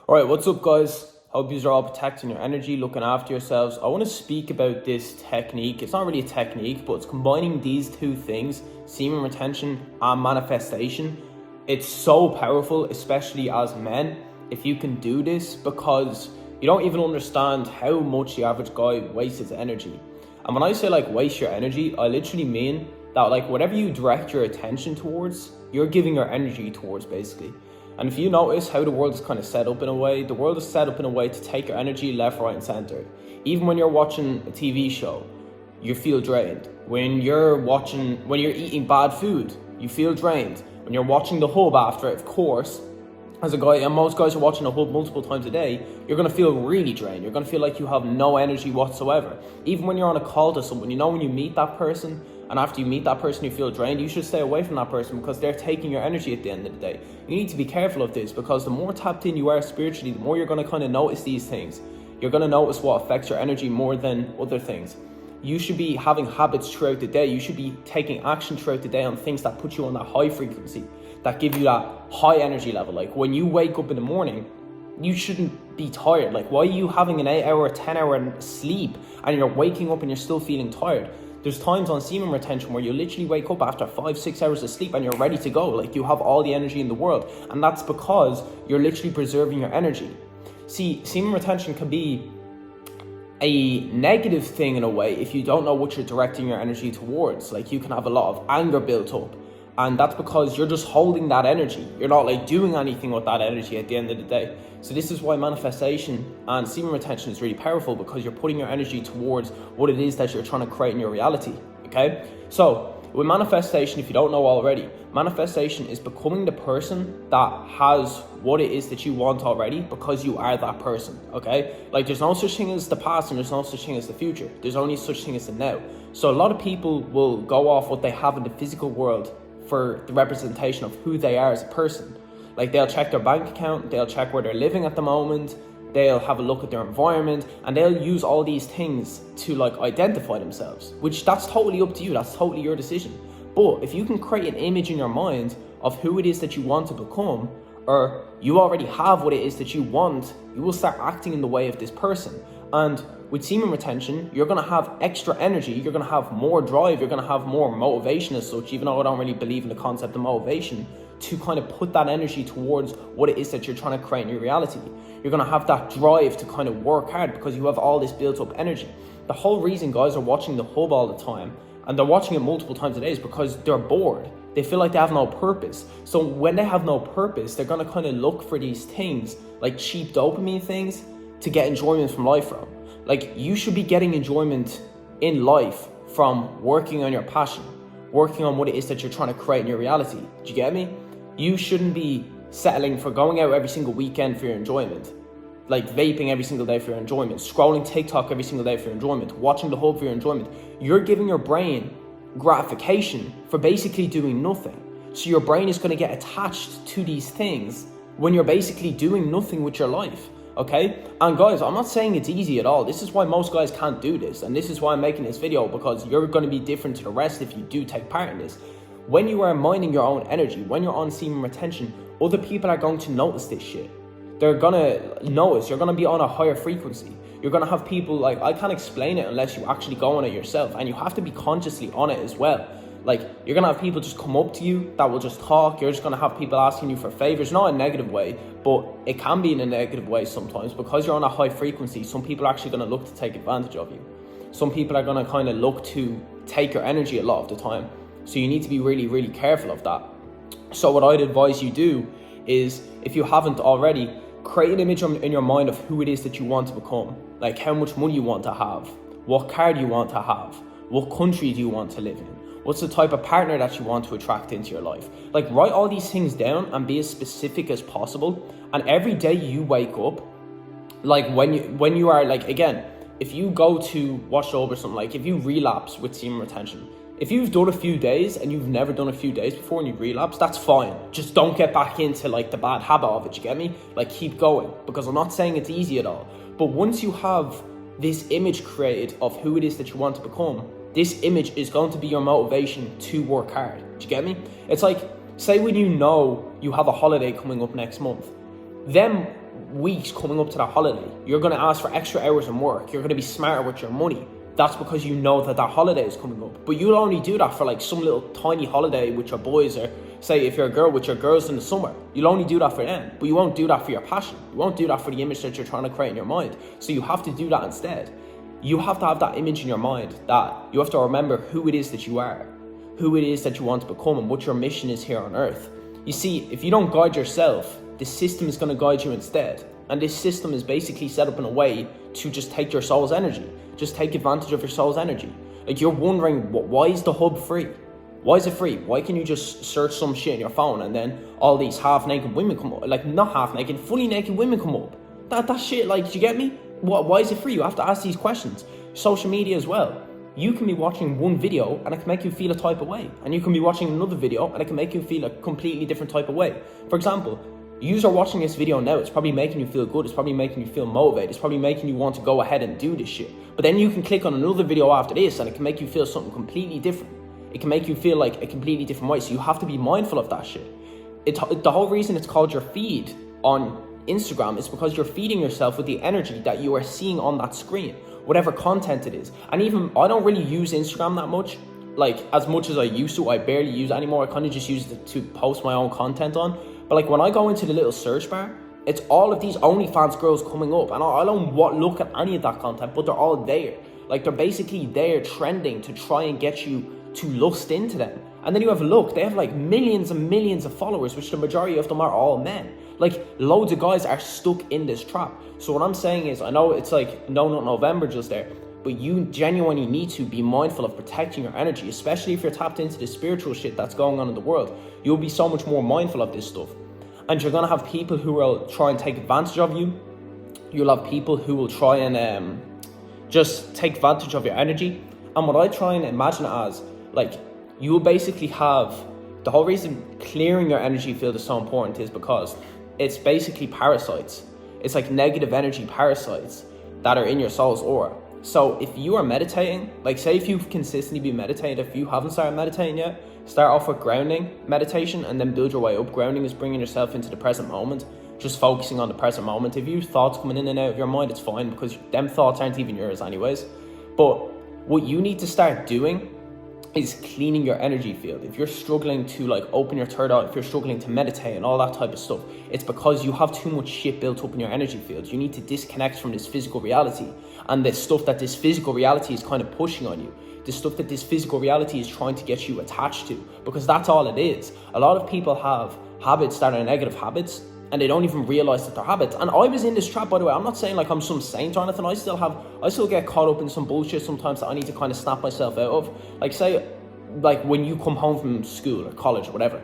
Alright, what's up guys? Hope you are all protecting your energy, looking after yourselves. I want to speak about this technique. It's not really a technique, but it's combining these two things, semen retention and manifestation. It's so powerful, especially as men, if you can do this, because you don't even understand how much the average guy wastes his energy. And when I say waste your energy, I literally mean that whatever you direct your attention towards, you're giving your energy towards basically. And if you notice how the world is kind of set up in a way, the world is set up in a way to take your energy left, right and center. Even when you're watching a TV show, you feel drained. When you're eating bad food, you feel drained. When you're watching The Hub after it, of course, as a guy, and most guys are watching The Hub multiple times a day, you're going to feel really drained. You're going to feel like you have no energy whatsoever. Even when you're on a call to someone, when you meet that person, and after you meet that person you feel drained, you should stay away from that person because they're taking your energy at the end of the day. You need to be careful of this because the more tapped in you are spiritually, the more you're going to kind of notice these things. You're going to notice what affects your energy more than other things. You should be having habits throughout the day. You should be taking action throughout the day on things that put you on that high frequency, that give you that high energy level. Like when you wake up in the morning, you shouldn't be tired. Why are you having an 8-hour, 10-hour sleep and you're waking up and you're still feeling tired? There's times on semen retention where you literally wake up after 5-6 hours of sleep and you're ready to go. You have all the energy in the world. And that's because you're literally preserving your energy. See, semen retention can be a negative thing in a way if you don't know what you're directing your energy towards. You can have a lot of anger built up. And that's because you're just holding that energy. You're not doing anything with that energy at the end of the day. So this is why manifestation and semen retention is really powerful, because you're putting your energy towards what it is that you're trying to create in your reality, okay? So with manifestation, if you don't know already, manifestation is becoming the person that has what it is that you want already because you are that person, okay? There's no such thing as the past and there's no such thing as the future. There's only such thing as the now. So a lot of people will go off what they have in the physical world for the representation of who they are as a person. They'll check their bank account, they'll check where they're living at the moment, they'll have a look at their environment, and they'll use all these things to identify themselves, which that's totally up to you, that's totally your decision. But if you can create an image in your mind of who it is that you want to become, or you already have what it is that you want, you will start acting in the way of this person. And with semen retention, you're going to have extra energy, you're going to have more drive, you're going to have more motivation as such, even though I don't really believe in the concept of motivation, to kind of put that energy towards what it is that you're trying to create in your reality. You're going to have that drive to kind of work hard because you have all this built up energy. The whole reason guys are watching The Hub all the time, and they're watching it multiple times a day, is because they're bored. They feel like they have no purpose. So when they have no purpose, they're going to kind of look for these things, like cheap dopamine things, to get enjoyment from life from. You should be getting enjoyment in life from working on your passion, working on what it is that you're trying to create in your reality. Do you get me? You shouldn't be settling for going out every single weekend for your enjoyment, vaping every single day for your enjoyment, scrolling TikTok every single day for your enjoyment, watching The Hub for your enjoyment. You're giving your brain gratification for basically doing nothing. So your brain is going to get attached to these things when you're basically doing nothing with your life. Okay? And guys, I'm not saying it's easy at all. This is why most guys can't do this. And this is why I'm making this video, because you're going to be different to the rest if you do take part in this. When you are minding your own energy, when you're on semen retention, other people are going to notice this shit. They're going to notice. You're going to be on a higher frequency. You're going to have people I can't explain it unless you actually go on it yourself. And you have to be consciously on it as well. You're going to have people just come up to you that will just talk. You're just going to have people asking you for favors, not in a negative way, but it can be in a negative way sometimes because you're on a high frequency. Some people are actually going to look to take advantage of you. Some people are going to kind of look to take your energy a lot of the time. So you need to be really, really careful of that. So what I'd advise you do is, if you haven't already, create an image in your mind of who it is that you want to become. How much money you want to have, what car do you want to have, what country do you want to live in, what's the type of partner that you want to attract into your life. Write all these things down and be as specific as possible. And every day you wake up, when you are again, if you go to watch over something, if you relapse with semen retention, if you've done a few days and you've never done a few days before and you relapse, that's fine. Just don't get back into the bad habit of it, you get me? Keep going, because I'm not saying it's easy at all. But once you have this image created of who it is that you want to become, this image is going to be your motivation to work hard. Do you get me? It's say when you have a holiday coming up next month, then weeks coming up to that holiday. You're going to ask for extra hours in work. You're going to be smarter with your money. That's because you know that holiday is coming up. But you'll only do that for like some little tiny holiday with your boys, or say if you're a girl with your girls in the summer. You'll only do that for them, but you won't do that for your passion. You won't do that for the image that you're trying to create in your mind. So you have to do that instead. You have to have that image in your mind, that you have to remember who it is that you are, who it is that you want to become, and what your mission is here on earth. You see, if you don't guide yourself, the system is going to guide you instead. And this system is basically set up in a way to just take your soul's energy. Just take advantage of your soul's energy. Like, you're wondering, why is the hub free? Why is it free? Why can you just search some shit in your phone and then all these half-naked women come up? Like, not half-naked, fully naked women come up. That shit, like, do you get me? Why is it free? You have to ask these questions. Social media as well. You can be watching one video and it can make you feel a type of way. And you can be watching another video and it can make you feel a completely different type of way. For example, you are watching this video now, it's probably making you feel good, it's probably making you feel motivated, it's probably making you want to go ahead and do this shit. But then you can click on another video after this and it can make you feel something completely different. It can make you feel like a completely different way. So you have to be mindful of that shit. The whole reason it's called your feed on Instagram is because you're feeding yourself with the energy that you are seeing on that screen, whatever content it is. And even, I don't really use Instagram that much. Like, as much as I used to, I barely use it anymore. I kind of just use it to post my own content on. But like, when I go into the little search bar, it's all of these OnlyFans girls coming up, and I don't look at any of that content, but they're all there. Like, they're basically there trending to try and get you to lust into them. And then you have a look, they have like millions and millions of followers, which the majority of them are all men. Like, loads of guys are stuck in this trap. So what I'm saying is, I know it's like no nut November just there, but you genuinely need to be mindful of protecting your energy, especially if you're tapped into the spiritual shit that's going on in the world. You'll be so much more mindful of this stuff. And you're going to have people who will try and take advantage of you. You'll have people who will try and just take advantage of your energy. And what I try and imagine it as, like, you will basically have, the whole reason clearing your energy field is so important is because it's basically parasites. It's like negative energy parasites that are in your soul's aura. So if you are meditating, like, say if you've consistently been meditating, if you haven't started meditating yet, start off with grounding meditation and then build your way up. Grounding is bringing yourself into the present moment, just focusing on the present moment. If you have thoughts coming in and out of your mind, it's fine, because them thoughts aren't even yours anyways. But what you need to start doing is cleaning your energy field. If you're struggling to like open your third eye, if you're struggling to meditate and all that type of stuff, it's because you have too much shit built up in your energy field. You need to disconnect from this physical reality and the stuff that this physical reality is kind of pushing on you. The stuff that this physical reality is trying to get you attached to, because that's all it is. A lot of people have habits that are negative habits and they don't even realize that they're habits. And I was in this trap, by the way. I'm not saying like I'm some saint or anything. I still get caught up in some bullshit sometimes that I need to kind of snap myself out of. Like, say, like when you come home from school or college or whatever,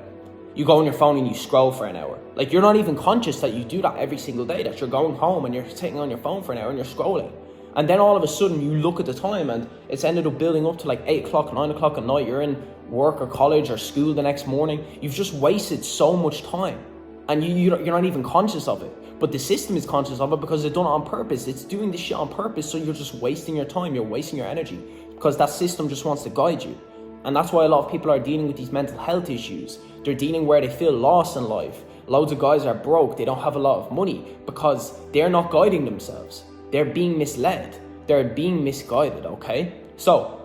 you go on your phone and you scroll for an hour. Like, you're not even conscious that you do that every single day, that you're going home and you're sitting on your phone for an hour and you're scrolling. And then all of a sudden you look at the time and it's ended up building up to like 8 o'clock, 9 o'clock at night. You're in work or college or school the next morning. You've just wasted so much time. And you're not even conscious of it. But the system is conscious of it because it's done it on purpose. It's doing this shit on purpose, so you're just wasting your time. You're wasting your energy because that system just wants to guide you. And that's why a lot of people are dealing with these mental health issues. They're dealing where they feel lost in life. Loads of guys are broke. They don't have a lot of money because they're not guiding themselves. They're being misled. They're being misguided, okay? So,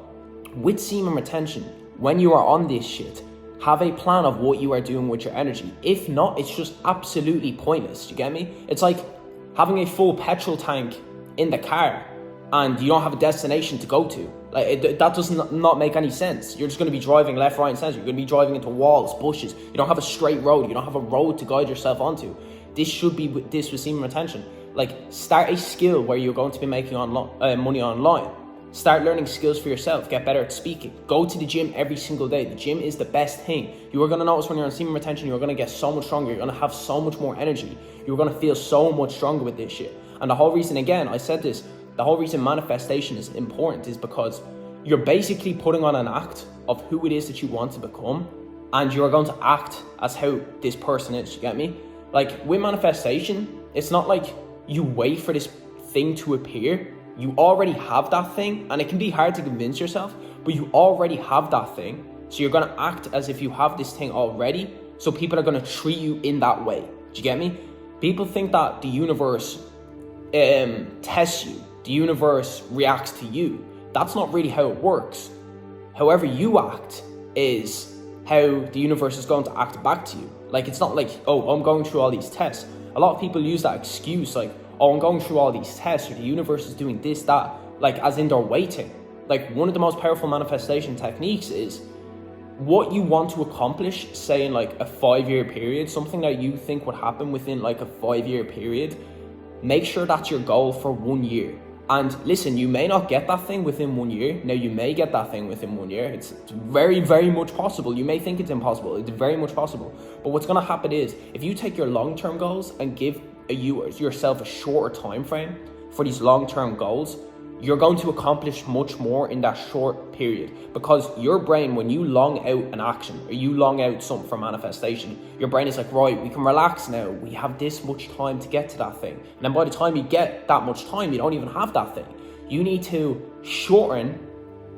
with semen retention, when you are on this shit, have a plan of what you are doing with your energy. If not, it's just absolutely pointless. You get me? It's like having a full petrol tank in the car and you don't have a destination to go to. Like, that does not make any sense. You're just going to be driving left, right, and center. You're going to be driving into walls, bushes. You don't have a straight road. You don't have a road to guide yourself onto. This should be this with semen retention. Like, start a skill where you're going to be making money online. Start learning skills for yourself. Get better at speaking. Go to the gym every single day. The gym is the best thing. You are going to notice when you're on semen retention, you're going to get so much stronger. You're going to have so much more energy. You're going to feel so much stronger with this shit. And the whole reason, again, I said this, the whole reason manifestation is important is because you're basically putting on an act of who it is that you want to become, and you're going to act as how this person is. You get me? Like, with manifestation, it's not like you wait for this thing to appear. You already have that thing, and it can be hard to convince yourself, but you already have that thing. So you're going to act as if you have this thing already, so people are going to treat you in that way. Do you get me? People think that the universe tests you, the universe reacts to you. That's not really how it works. However you act is how the universe is going to act back to you. Like, it's not like, oh, I'm going through all these tests. A lot of people use that excuse, like, oh, I'm going through all these tests, or the universe is doing this, that, like, as in they're waiting. Like, one of the most powerful manifestation techniques is what you want to accomplish, say in like a 5-year period, something that you think would happen within like a 5-year period. Make sure that's your goal for 1 year. And listen, you may not get that thing within 1 year. Now, you may get that thing within 1 year. It's very, very much possible. You may think it's impossible. It's very much possible. But what's going to happen is, if you take your long-term goals and give yourself a shorter time frame for these long-term goals, you're going to accomplish much more in that short period. Because your brain, when you long out an action or you long out something for manifestation, your brain is like, right, we can relax now. We have this much time to get to that thing. And then by the time you get that much time, you don't even have that thing. You need to shorten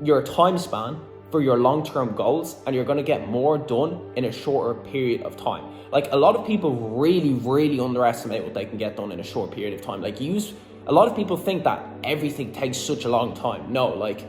your time span for your long-term goals, and you're going to get more done in a shorter period of time. Like, a lot of people really, really underestimate what they can get done in a short period of time. Like, a lot of people think that everything takes such a long time. No, like,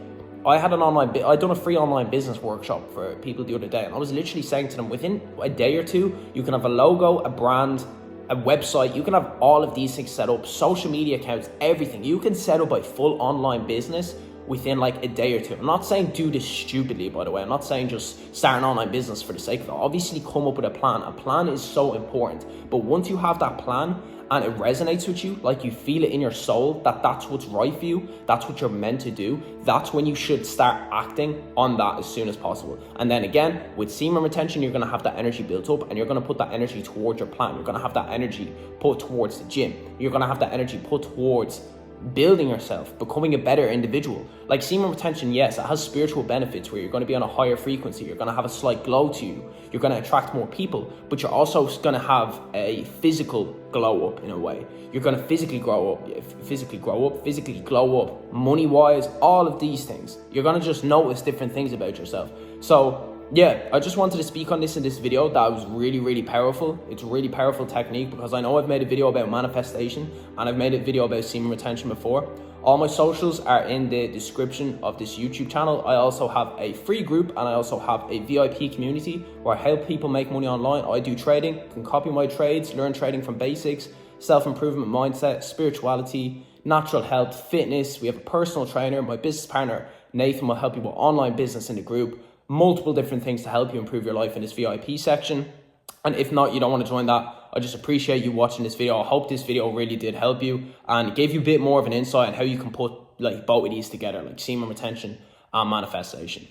I done a free online business workshop for people the other day, and I was literally saying to them, within a day or two, you can have a logo, a brand, a website, you can have all of these things set up, social media accounts, everything. You can set up a full online business within like a day or two. I'm not saying do this stupidly, by the way. I'm not saying just start an online business for the sake of it. Obviously, come up with a plan. A plan is so important. But once you have that plan, and it resonates with you, like you feel it in your soul, that that's what's right for you, that's what you're meant to do, that's when you should start acting on that as soon as possible. And then again, with semen retention, you're gonna have that energy built up, and you're gonna put that energy towards your plan. You're gonna have that energy put towards the gym. You're gonna have that energy put towards building yourself, becoming a better individual. Like, semen retention, yes, it has spiritual benefits where you're going to be on a higher frequency, you're going to have a slight glow to you, you're going to attract more people, but you're also going to have a physical glow up in a way. You're going to physically glow up, money-wise, all of these things. You're going to just notice different things about yourself. So yeah, I just wanted to speak on this in this video. That was really, really powerful. It's a really powerful technique, because I know I've made a video about manifestation and I've made a video about semen retention before. All my socials are in the description of this YouTube channel. I also have a free group, and I also have a VIP community where I help people make money online. I do trading. You can copy my trades, learn trading from basics, self-improvement mindset, spirituality, natural health, fitness. We have a personal trainer. My business partner, Nathan, will help you with online business in the group. Multiple different things to help you improve your life in this VIP section. And if not, you don't want to join that, I just appreciate you watching this video. I hope this video really did help you and gave you a bit more of an insight on how you can put like both of these together, like semen retention and manifestation.